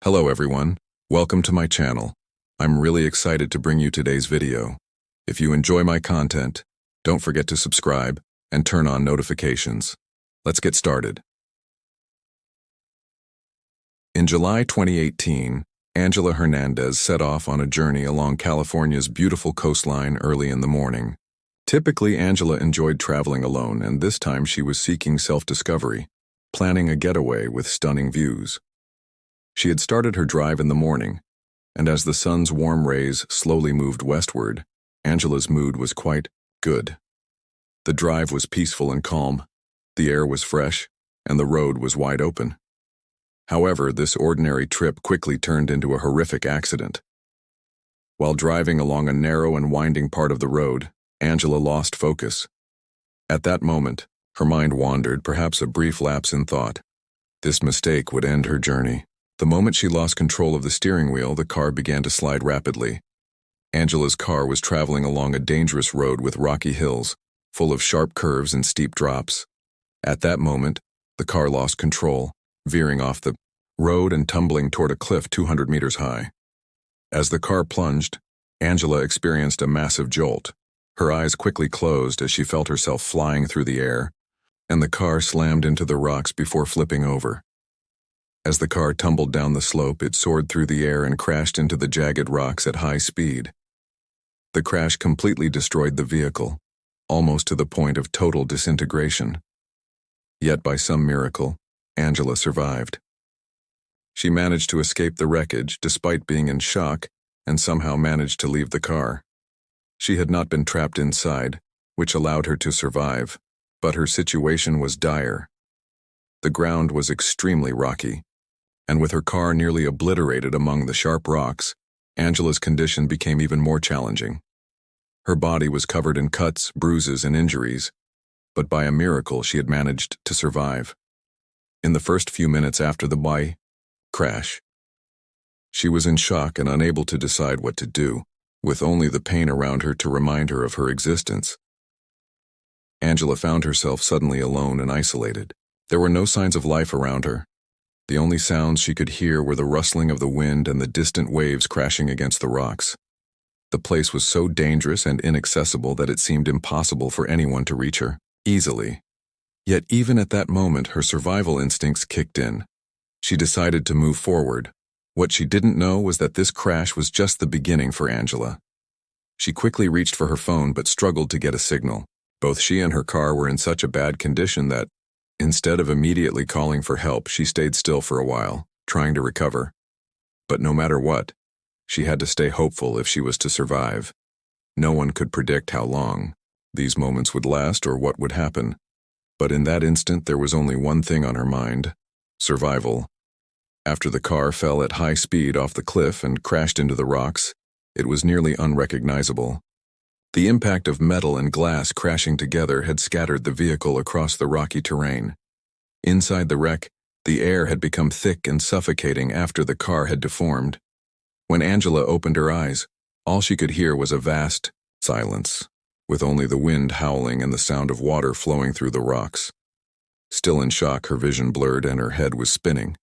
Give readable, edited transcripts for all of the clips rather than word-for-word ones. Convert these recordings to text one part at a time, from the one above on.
Hello everyone, welcome to my channel. I'm really excited to bring you today's video. If you enjoy my content, don't forget to subscribe and turn on notifications. Let's get started. In July 2018, Angela Hernandez set off on a journey along California's beautiful coastline early in the morning. Typically, Angela enjoyed traveling alone, and this time she was seeking self-discovery, planning a getaway with stunning views. She had started her drive in the morning, and as the sun's warm rays slowly moved westward, Angela's mood was quite good. The drive was peaceful and calm, the air was fresh, and the road was wide open. However, this ordinary trip quickly turned into a horrific accident. While driving along a narrow and winding part of the road, Angela lost focus. At that moment, her mind wandered, perhaps a brief lapse in thought. This mistake would end her journey. The moment she lost control of the steering wheel, the car began to slide rapidly. Angela's car was traveling along a dangerous road with rocky hills, full of sharp curves and steep drops. At that moment, the car lost control, veering off the road and tumbling toward a cliff 200 meters high. As the car plunged, Angela experienced a massive jolt. Her eyes quickly closed as she felt herself flying through the air, and the car slammed into the rocks before flipping over. As the car tumbled down the slope, it soared through the air and crashed into the jagged rocks at high speed. The crash completely destroyed the vehicle, almost to the point of total disintegration. Yet by some miracle, Angela survived. She managed to escape the wreckage despite being in shock and somehow managed to leave the car. She had not been trapped inside, which allowed her to survive, but her situation was dire. The ground was extremely rocky, and with her car nearly obliterated among the sharp rocks, Angela's condition became even more challenging. Her body was covered in cuts, bruises, and injuries, but by a miracle she had managed to survive. In the first few minutes after the crash, she was in shock and unable to decide what to do, with only the pain around her to remind her of her existence. Angela found herself suddenly alone and isolated. There were no signs of life around her. The only sounds she could hear were the rustling of the wind and the distant waves crashing against the rocks. The place was so dangerous and inaccessible that it seemed impossible for anyone to reach her easily. Yet even at that moment, her survival instincts kicked in. She decided to move forward. What she didn't know was that this crash was just the beginning for Angela. She quickly reached for her phone but struggled to get a signal. Both she and her car were in such a bad condition that, instead of immediately calling for help, she stayed still for a while, trying to recover. But no matter what, she had to stay hopeful if she was to survive. No one could predict how long these moments would last or what would happen. But in that instant, there was only one thing on her mind: survival. After the car fell at high speed off the cliff and crashed into the rocks, it was nearly unrecognizable. The impact of metal and glass crashing together had scattered the vehicle across the rocky terrain. Inside the wreck, the air had become thick and suffocating after the car had deformed. When Angela opened her eyes, all she could hear was a vast silence, with only the wind howling and the sound of water flowing through the rocks. Still in shock, her vision blurred and her head was spinning.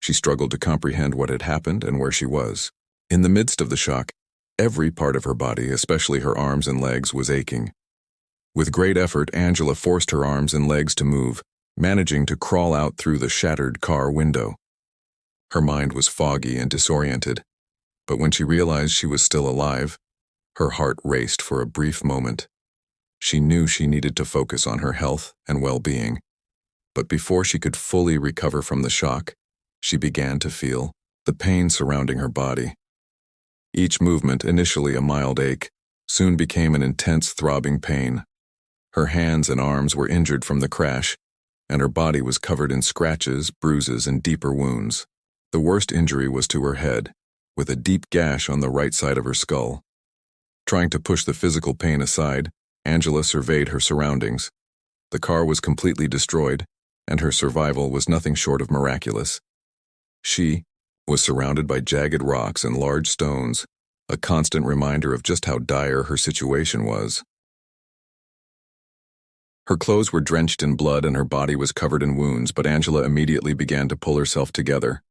She struggled to comprehend what had happened and where she was. In the midst of the shock, every part of her body, especially her arms and legs, was aching. With great effort, Angela forced her arms and legs to move, managing to crawl out through the shattered car window. Her mind was foggy and disoriented, but when she realized she was still alive, her heart raced for a brief moment. She knew she needed to focus on her health and well-being, but before she could fully recover from the shock, she began to feel the pain surrounding her body. Each movement, initially a mild ache, soon became an intense throbbing pain. Her hands and arms were injured from the crash, and her body was covered in scratches, bruises, and deeper wounds. The worst injury was to her head, with a deep gash on the right side of her skull. Trying to push the physical pain aside, Angela surveyed her surroundings. The car was completely destroyed, and her survival was nothing short of miraculous. She was surrounded by jagged rocks and large stones, a constant reminder of just how dire her situation was. Her clothes were drenched in blood and her body was covered in wounds, but Angela immediately began to pull herself together.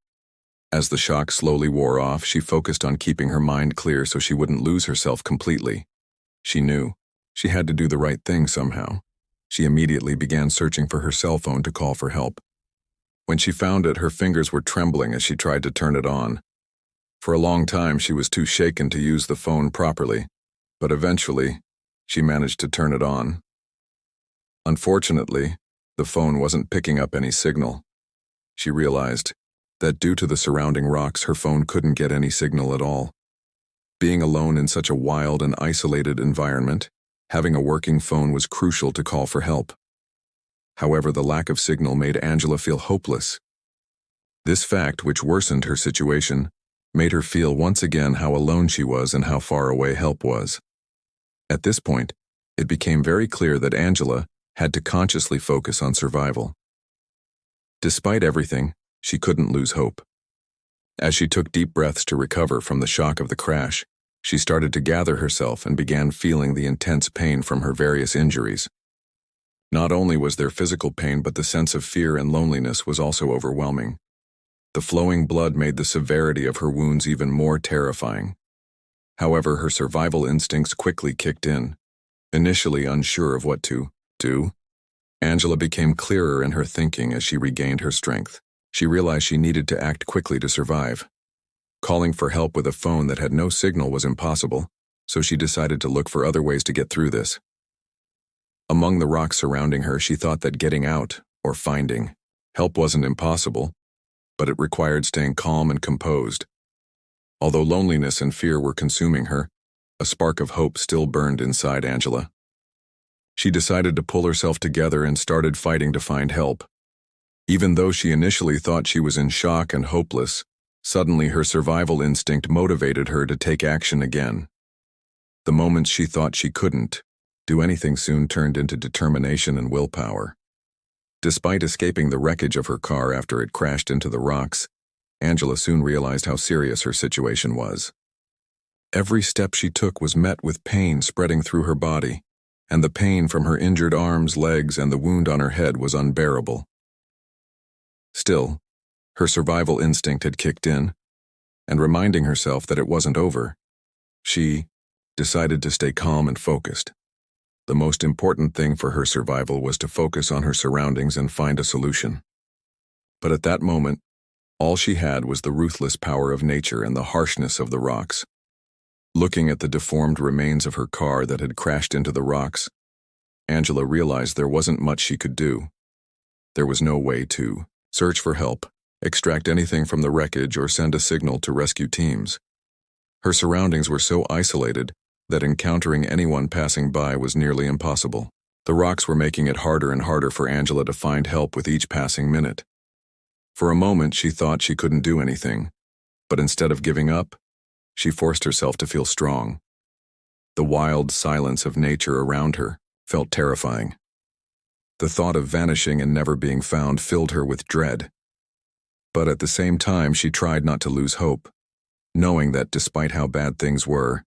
As the shock slowly wore off, she focused on keeping her mind clear so she wouldn't lose herself completely. She knew she had to do the right thing somehow. She immediately began searching for her cell phone to call for help. When she found it, her fingers were trembling as she tried to turn it on. For a long time, she was too shaken to use the phone properly, but eventually, she managed to turn it on. Unfortunately, the phone wasn't picking up any signal. She realized that due to the surrounding rocks, her phone couldn't get any signal at all. Being alone in such a wild and isolated environment, having a working phone was crucial to call for help. However, the lack of signal made Angela feel hopeless. This fact, which worsened her situation, made her feel once again how alone she was and how far away help was. At this point, it became very clear that Angela had to consciously focus on survival. Despite everything, she couldn't lose hope. As she took deep breaths to recover from the shock of the crash, she started to gather herself and began feeling the intense pain from her various injuries. Not only was there physical pain, but the sense of fear and loneliness was also overwhelming. The flowing blood made the severity of her wounds even more terrifying. However, her survival instincts quickly kicked in. Initially unsure of what to do, Angela became clearer in her thinking as she regained her strength. She realized she needed to act quickly to survive. Calling for help with a phone that had no signal was impossible, so she decided to look for other ways to get through this. Among the rocks surrounding her, she thought that getting out, or finding, help wasn't impossible, but it required staying calm and composed. Although loneliness and fear were consuming her, a spark of hope still burned inside Angela. She decided to pull herself together and started fighting to find help. Even though she initially thought she was in shock and hopeless, suddenly her survival instinct motivated her to take action again. The moments she thought she couldn't do anything soon turned into determination and willpower. Despite escaping the wreckage of her car after it crashed into the rocks, Angela soon realized how serious her situation was. Every step she took was met with pain spreading through her body, and the pain from her injured arms, legs, and the wound on her head was unbearable. Still, her survival instinct had kicked in, and reminding herself that it wasn't over, she decided to stay calm and focused. The most important thing for her survival was to focus on her surroundings and find a solution. But at that moment, all she had was the ruthless power of nature and the harshness of the rocks. Looking at the deformed remains of her car that had crashed into the rocks, Angela realized there wasn't much she could do. There was no way to search for help, extract anything from the wreckage, or send a signal to rescue teams. Her surroundings were so isolated that encountering anyone passing by was nearly impossible. The rocks were making it harder and harder for Angela to find help with each passing minute. For a moment, she thought she couldn't do anything, but instead of giving up, she forced herself to feel strong. The wild silence of nature around her felt terrifying. The thought of vanishing and never being found filled her with dread. But at the same time, she tried not to lose hope, knowing that despite how bad things were,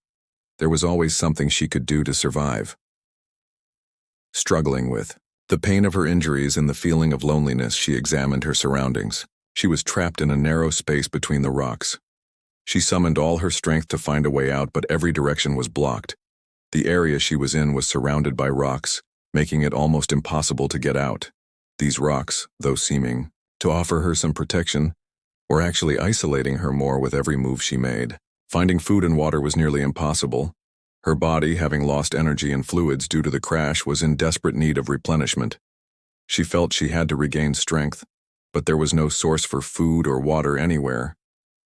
there was always something she could do to survive. Struggling with the pain of her injuries and the feeling of loneliness, she examined her surroundings. She was trapped in a narrow space between the rocks. She summoned all her strength to find a way out, but every direction was blocked. The area she was in was surrounded by rocks, making it almost impossible to get out. These rocks, though seeming to offer her some protection, were actually isolating her more with every move she made. Finding food and water was nearly impossible. Her body, having lost energy and fluids due to the crash, was in desperate need of replenishment. She felt she had to regain strength, but there was no source for food or water anywhere.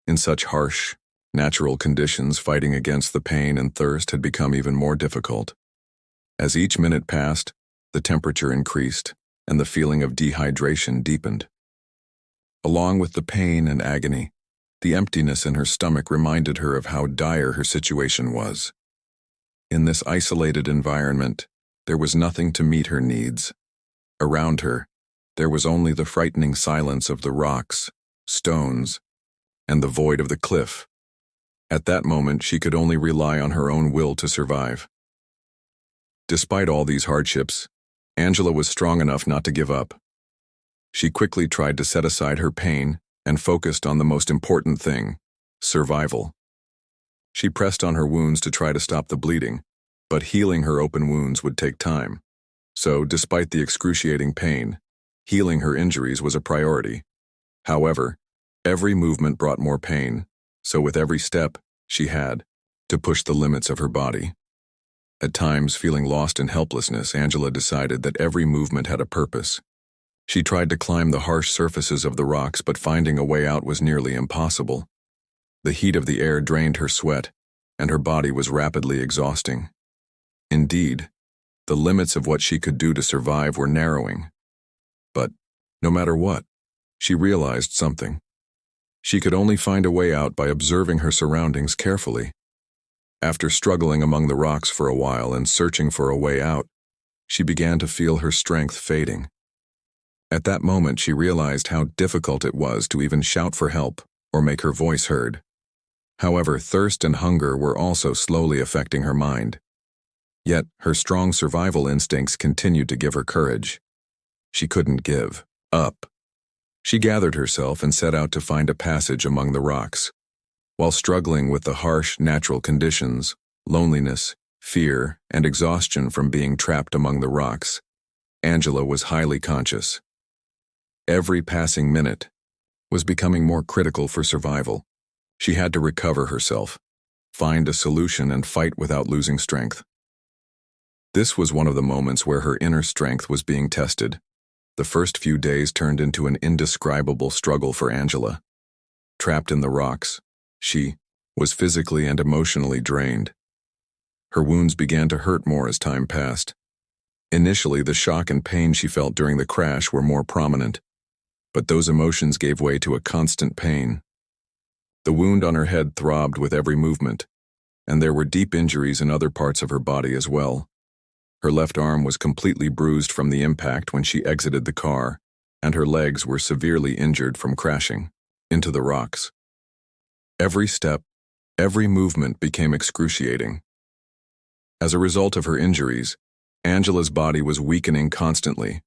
In such harsh, natural conditions, fighting against the pain and thirst had become even more difficult. As each minute passed, the temperature increased, and the feeling of dehydration deepened. Along with the pain and agony, the emptiness in her stomach reminded her of how dire her situation was. In this isolated environment, there was nothing to meet her needs. Around her, there was only the frightening silence of the rocks, stones, and the void of the cliff. At that moment, she could only rely on her own will to survive. Despite all these hardships, Angela was strong enough not to give up. She quickly tried to set aside her pain and focused on the most important thing: survival. She pressed on her wounds to try to stop the bleeding, but healing her open wounds would take time. So, despite the excruciating pain, healing her injuries was a priority. However, every movement brought more pain, so with every step, she had to push the limits of her body. At times, feeling lost in helplessness, Angela decided that every movement had a purpose. She tried to climb the harsh surfaces of the rocks, but finding a way out was nearly impossible. The heat of the air drained her sweat, and her body was rapidly exhausting. Indeed, the limits of what she could do to survive were narrowing. But, no matter what, she realized something. She could only find a way out by observing her surroundings carefully. After struggling among the rocks for a while and searching for a way out, she began to feel her strength fading. At that moment, she realized how difficult it was to even shout for help or make her voice heard. However, thirst and hunger were also slowly affecting her mind. Yet, her strong survival instincts continued to give her courage. She couldn't give up. She gathered herself and set out to find a passage among the rocks. While struggling with the harsh, natural conditions, loneliness, fear, and exhaustion from being trapped among the rocks, Angela was highly conscious. Every passing minute was becoming more critical for survival. She had to recover herself, find a solution, and fight without losing strength. This was one of the moments where her inner strength was being tested. The first few days turned into an indescribable struggle for Angela. Trapped in the rocks, she was physically and emotionally drained. Her wounds began to hurt more as time passed. Initially, the shock and pain she felt during the crash were more prominent, but those emotions gave way to a constant pain. The wound on her head throbbed with every movement, and there were deep injuries in other parts of her body as well. Her left arm was completely bruised from the impact when she exited the car, and her legs were severely injured from crashing into the rocks. Every step, every movement became excruciating. As a result of her injuries, Angela's body was weakening constantly.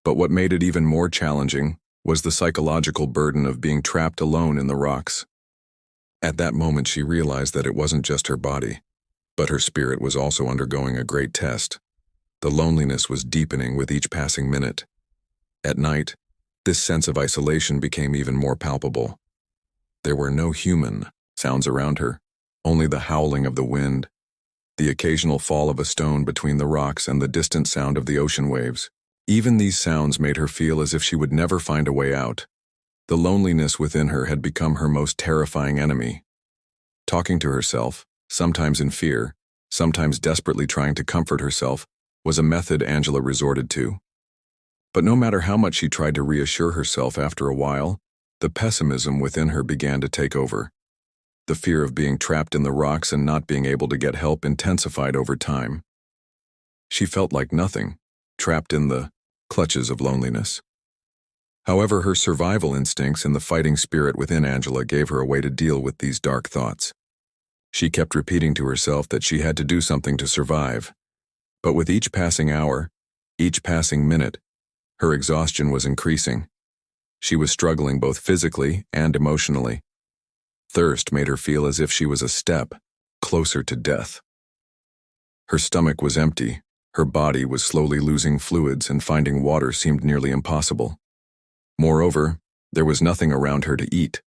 But what made it even more challenging was the psychological burden of being trapped alone in the rocks. At that moment, she realized that it wasn't just her body, but her spirit was also undergoing a great test. The loneliness was deepening with each passing minute. At night, this sense of isolation became even more palpable. There were no human sounds around her, only the howling of the wind, the occasional fall of a stone between the rocks, and the distant sound of the ocean waves. Even these sounds made her feel as if she would never find a way out. The loneliness within her had become her most terrifying enemy. Talking to herself, sometimes in fear, sometimes desperately trying to comfort herself, was a method Angela resorted to. But no matter how much she tried to reassure herself, after a while, the pessimism within her began to take over. The fear of being trapped in the rocks and not being able to get help intensified over time. She felt like nothing, trapped in the clutches of loneliness. However, her survival instincts and the fighting spirit within Angela gave her a way to deal with these dark thoughts. She kept repeating to herself that she had to do something to survive. But with each passing hour, each passing minute, her exhaustion was increasing. She was struggling both physically and emotionally. Thirst made her feel as if she was a step closer to death. Her stomach was empty, her body was slowly losing fluids, and finding water seemed nearly impossible. Moreover, there was nothing around her to eat.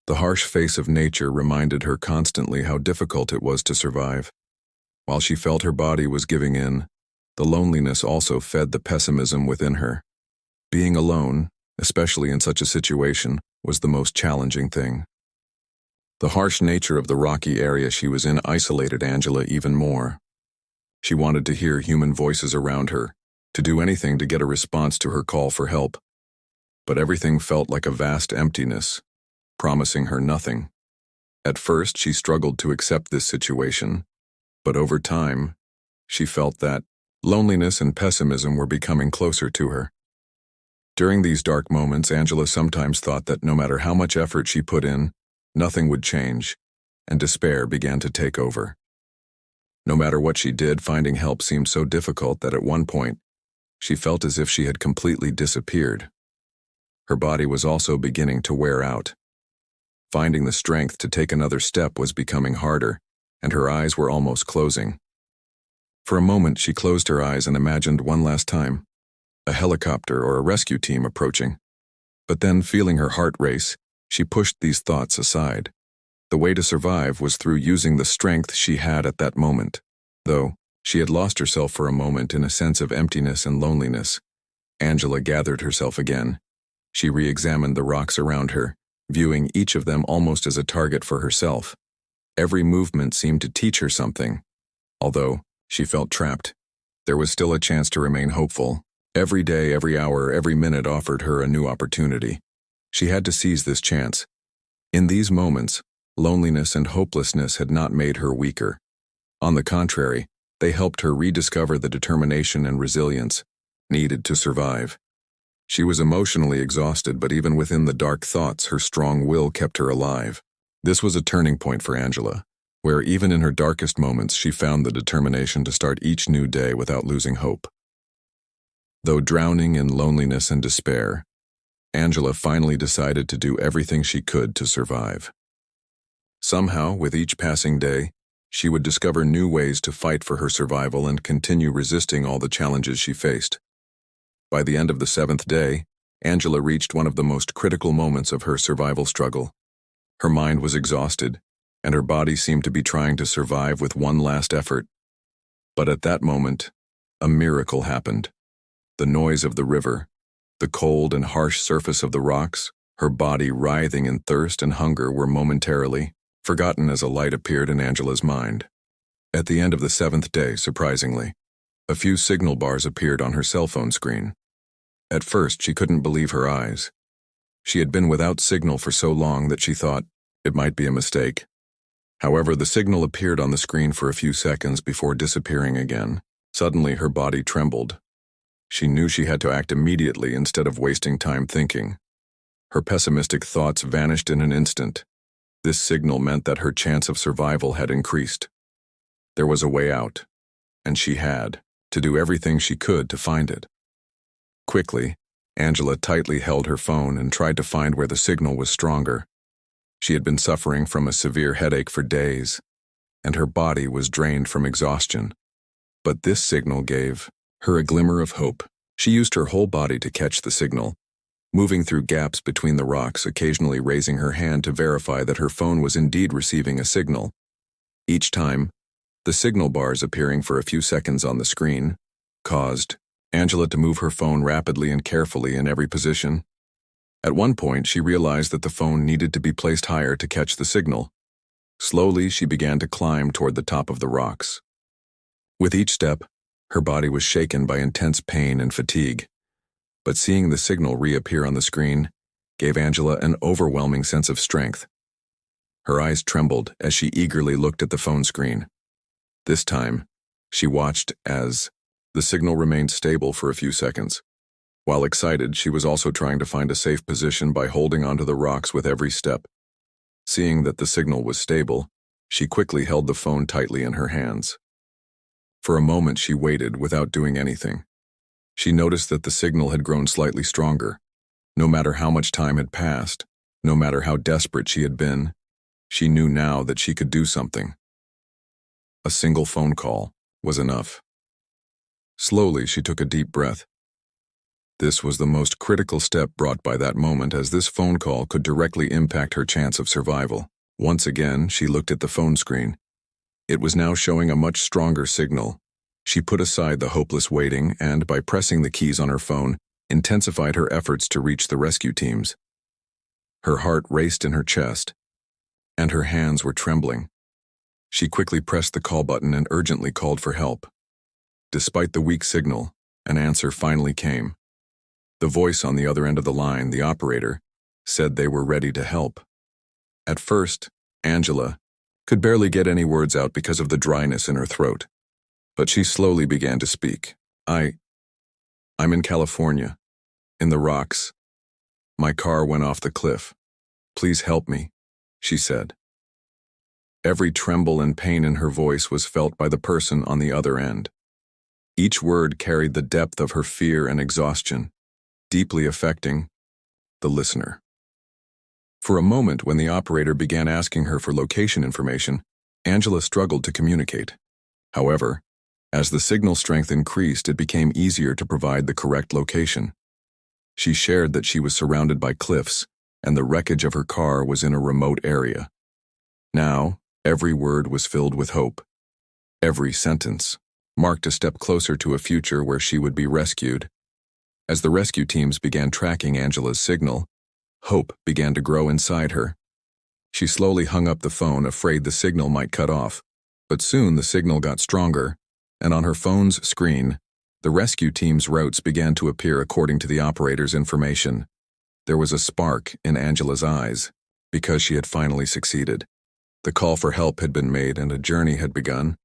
The harsh face of nature reminded her constantly how difficult it was to survive. While she felt her body was giving in, the loneliness also fed the pessimism within her. Being alone, especially in such a situation, was the most challenging thing. The harsh nature of the rocky area she was in isolated Angela even more. She wanted to hear human voices around her, to do anything to get a response to her call for help. But everything felt like a vast emptiness, promising her nothing. At first, she struggled to accept this situation, but over time, she felt that loneliness and pessimism were becoming closer to her. During these dark moments, Angela sometimes thought that no matter how much effort she put in, nothing would change, and despair began to take over. No matter what she did, finding help seemed so difficult that at one point, she felt as if she had completely disappeared. Her body was also beginning to wear out. Finding the strength to take another step was becoming harder, and her eyes were almost closing. For a moment, she closed her eyes and imagined one last time, a helicopter or a rescue team approaching. But then, feeling her heart race, she pushed these thoughts aside. The way to survive was through using the strength she had at that moment. Though she had lost herself for a moment in a sense of emptiness and loneliness, Angela gathered herself again. She re-examined the rocks around her, viewing each of them almost as a target for herself. Every movement seemed to teach her something. Although she felt trapped, there was still a chance to remain hopeful. Every day, every hour, every minute offered her a new opportunity. She had to seize this chance. In these moments, loneliness and hopelessness had not made her weaker. On the contrary, they helped her rediscover the determination and resilience needed to survive. She was emotionally exhausted, but even within the dark thoughts, her strong will kept her alive. This was a turning point for Angela, where even in her darkest moments she found the determination to start each new day without losing hope. Though drowning in loneliness and despair, Angela finally decided to do everything she could to survive. Somehow, with each passing day, she would discover new ways to fight for her survival and continue resisting all the challenges she faced. By the end of the 7th day, Angela reached one of the most critical moments of her survival struggle. Her mind was exhausted, and her body seemed to be trying to survive with one last effort. But at that moment, a miracle happened. The noise of the river, the cold and harsh surface of the rocks, her body writhing in thirst and hunger were momentarily forgotten as a light appeared in Angela's mind. At the end of the 7th day, surprisingly, a few signal bars appeared on her cell phone screen. At first, she couldn't believe her eyes. She had been without signal for so long that she thought it might be a mistake. However, the signal appeared on the screen for a few seconds before disappearing again. Suddenly, her body trembled. She knew she had to act immediately instead of wasting time thinking. Her pessimistic thoughts vanished in an instant. This signal meant that her chance of survival had increased. There was a way out, and she had to do everything she could to find it. Quickly, Angela tightly held her phone and tried to find where the signal was stronger. She had been suffering from a severe headache for days, and her body was drained from exhaustion. But this signal gave her a glimmer of hope. She used her whole body to catch the signal, moving through gaps between the rocks, occasionally raising her hand to verify that her phone was indeed receiving a signal. Each time, the signal bars appearing for a few seconds on the screen caused Angela to move her phone rapidly and carefully in every position. At one point, she realized that the phone needed to be placed higher to catch the signal. Slowly, she began to climb toward the top of the rocks. With each step, her body was shaken by intense pain and fatigue. But seeing the signal reappear on the screen gave Angela an overwhelming sense of strength. Her eyes trembled as she eagerly looked at the phone screen. This time, she watched as the signal remained stable for a few seconds. While excited, she was also trying to find a safe position by holding onto the rocks with every step. Seeing that the signal was stable, she quickly held the phone tightly in her hands. For a moment, she waited without doing anything. She noticed that the signal had grown slightly stronger. No matter how much time had passed, no matter how desperate she had been, she knew now that she could do something. A single phone call was enough. Slowly, she took a deep breath. This was the most critical step brought by that moment, as this phone call could directly impact her chance of survival. Once again, she looked at the phone screen. It was now showing a much stronger signal. She put aside the hopeless waiting and, by pressing the keys on her phone, intensified her efforts to reach the rescue teams. Her heart raced in her chest, and her hands were trembling. She quickly pressed the call button and urgently called for help. Despite the weak signal, an answer finally came. The voice on the other end of the line, the operator, said they were ready to help. At first, Angela could barely get any words out because of the dryness in her throat, but she slowly began to speak. I'm in California, in the rocks. My car went off the cliff. Please help me, she said. Every tremble and pain in her voice was felt by the person on the other end. Each word carried the depth of her fear and exhaustion, deeply affecting the listener. For a moment, when the operator began asking her for location information, Angela struggled to communicate. However, as the signal strength increased, it became easier to provide the correct location. She shared that she was surrounded by cliffs, and the wreckage of her car was in a remote area. Now, every word was filled with hope. Every sentence marked a step closer to a future where she would be rescued. As the rescue teams began tracking Angela's signal, hope began to grow inside her. She slowly hung up the phone, afraid the signal might cut off, but soon the signal got stronger, and on her phone's screen, the rescue team's routes began to appear according to the operator's information. There was a spark in Angela's eyes, because she had finally succeeded. The call for help had been made and a journey had begun.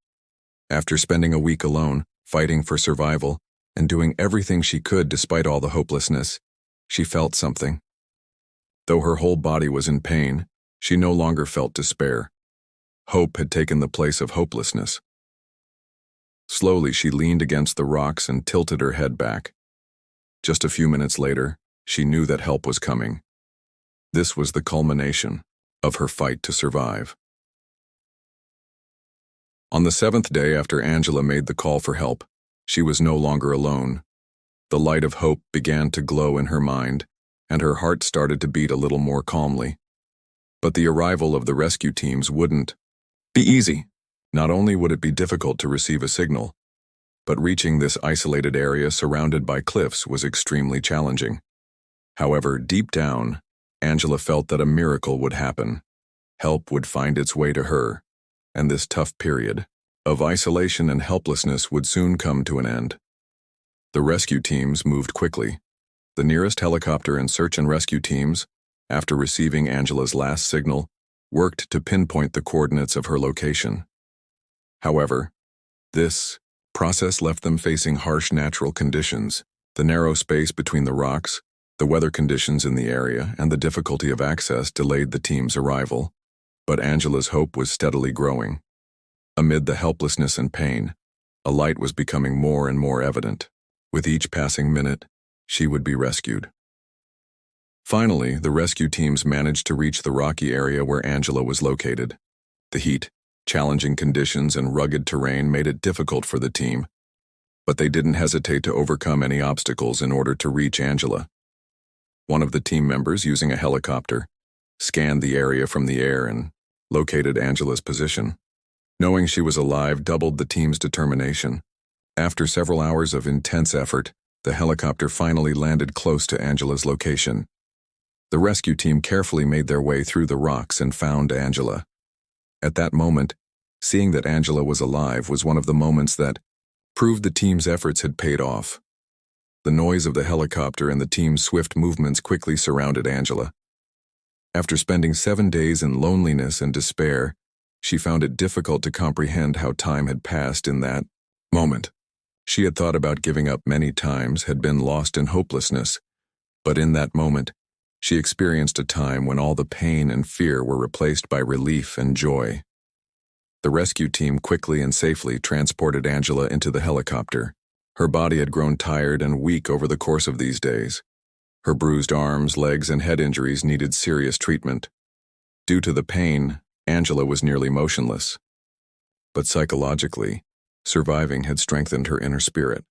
After spending a week alone, fighting for survival, and doing everything she could despite all the hopelessness, she felt something. Though her whole body was in pain, she no longer felt despair. Hope had taken the place of hopelessness. Slowly, she leaned against the rocks and tilted her head back. Just a few minutes later, she knew that help was coming. This was the culmination of her fight to survive. On the 7th day after Angela made the call for help, she was no longer alone. The light of hope began to glow in her mind, and her heart started to beat a little more calmly. But the arrival of the rescue teams wouldn't be easy. Not only would it be difficult to receive a signal, but reaching this isolated area surrounded by cliffs was extremely challenging. However, deep down, Angela felt that a miracle would happen. Help would find its way to her, and this tough period of isolation and helplessness would soon come to an end. The rescue teams moved quickly. The nearest helicopter and search and rescue teams, after receiving Angela's last signal, worked to pinpoint the coordinates of her location. However, this process left them facing harsh natural conditions. The narrow space between the rocks, the weather conditions in the area, and the difficulty of access delayed the team's arrival. But Angela's hope was steadily growing. Amid the helplessness and pain, a light was becoming more and more evident. With each passing minute, she would be rescued. Finally, the rescue teams managed to reach the rocky area where Angela was located. The heat, challenging conditions, and rugged terrain made it difficult for the team, but they didn't hesitate to overcome any obstacles in order to reach Angela. One of the team members, using a helicopter, scanned the area from the air and located Angela's position. Knowing she was alive doubled the team's determination. After several hours of intense effort, the helicopter finally landed close to Angela's location. The rescue team carefully made their way through the rocks and found Angela. At that moment, seeing that Angela was alive was one of the moments that proved the team's efforts had paid off. The noise of the helicopter and the team's swift movements quickly surrounded Angela. After spending 7 days in loneliness and despair, she found it difficult to comprehend how time had passed in that moment. She had thought about giving up many times, had been lost in hopelessness, but in that moment, she experienced a time when all the pain and fear were replaced by relief and joy. The rescue team quickly and safely transported Angela into the helicopter. Her body had grown tired and weak over the course of these days. Her bruised arms, legs, and head injuries needed serious treatment. Due to the pain, Angela was nearly motionless. But psychologically, surviving had strengthened her inner spirit.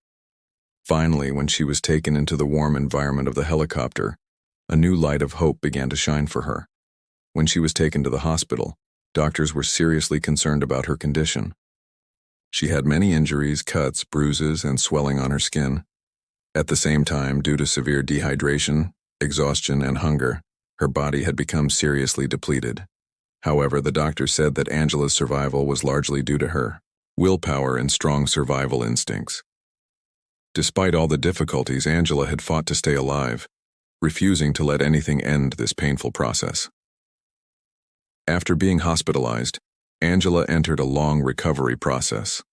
Finally, when she was taken into the warm environment of the helicopter, a new light of hope began to shine for her. When she was taken to the hospital, doctors were seriously concerned about her condition. She had many injuries, cuts, bruises, and swelling on her skin. At the same time, due to severe dehydration, exhaustion, and hunger, her body had become seriously depleted. However, the doctor said that Angela's survival was largely due to her willpower and strong survival instincts. Despite all the difficulties, Angela had fought to stay alive, refusing to let anything end this painful process. After being hospitalized, Angela entered a long recovery process.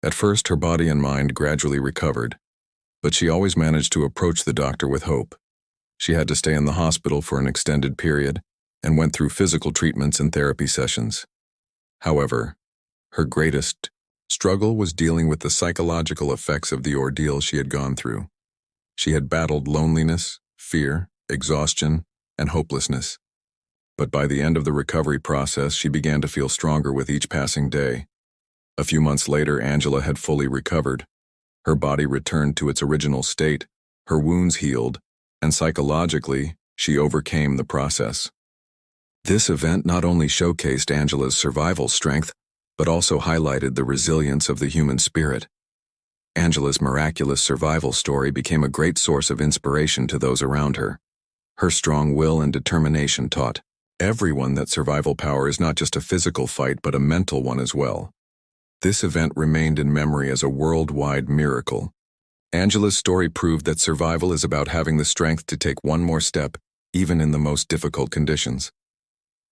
At first, her body and mind gradually recovered, but she always managed to approach the doctor with hope. She had to stay in the hospital for an extended period and went through physical treatments and therapy sessions. However, her greatest struggle was dealing with the psychological effects of the ordeal she had gone through. She had battled loneliness, fear, exhaustion, and hopelessness. But by the end of the recovery process, she began to feel stronger with each passing day. A few months later, Angela had fully recovered. Her body returned to its original state, her wounds healed, and psychologically, she overcame the process. This event not only showcased Angela's survival strength, but also highlighted the resilience of the human spirit. Angela's miraculous survival story became a great source of inspiration to those around her. Her strong will and determination taught everyone that survival power is not just a physical fight but a mental one as well. This event remained in memory as a worldwide miracle. Angela's story proved that survival is about having the strength to take one more step, even in the most difficult conditions.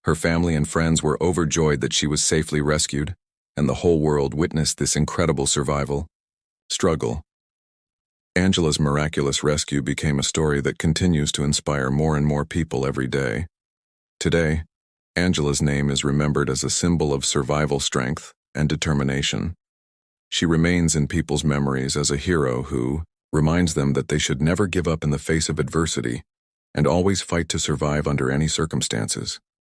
Her family and friends were overjoyed that she was safely rescued, and the whole world witnessed this incredible struggle. Angela's miraculous rescue became a story that continues to inspire more and more people every day. Today, Angela's name is remembered as a symbol of survival strength and determination. She remains in people's memories as a hero who reminds them that they should never give up in the face of adversity and always fight to survive under any circumstances.